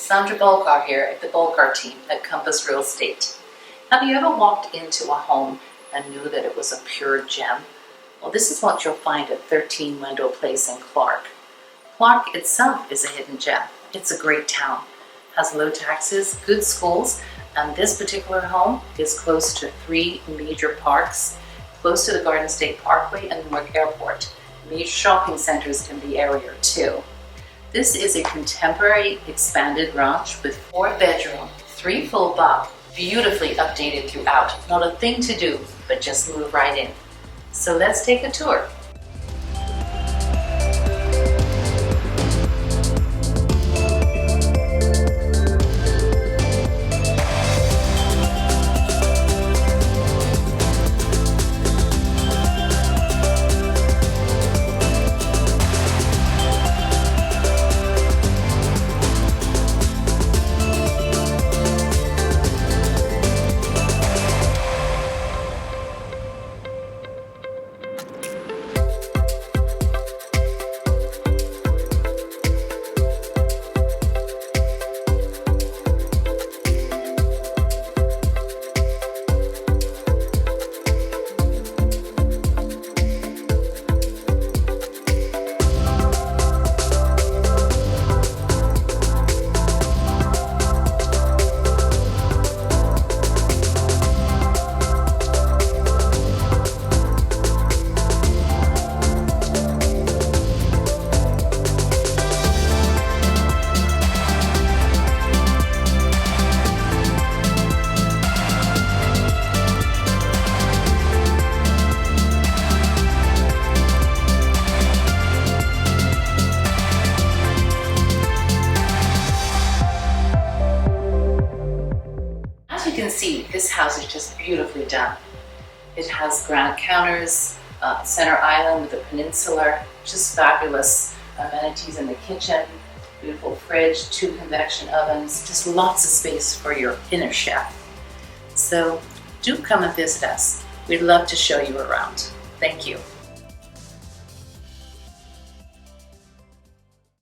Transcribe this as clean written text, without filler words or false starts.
Sandra Bolcar here at the Bolcar team at Compass Real Estate. Have you ever walked into a home and knew that it was a pure gem? Well, this is what you'll find at 13 Wendell Place in Clark. Clark itself is a hidden gem. It's a great town, has low taxes, good schools, and this particular home is close to 3 major parks, close to the Garden State Parkway and Newark Airport. Major shopping centers in the area too. This is a contemporary expanded ranch with 4 bedroom, 3 full bath, beautifully updated throughout. Not a thing to do, but just move right in. So let's take a tour. As you can see, this house is just beautifully done. It has granite counters, center island with a peninsula, just fabulous amenities in the kitchen, beautiful fridge, 2 convection ovens, just lots of space for your inner chef. So do come and visit us. We'd love to show you around. Thank you.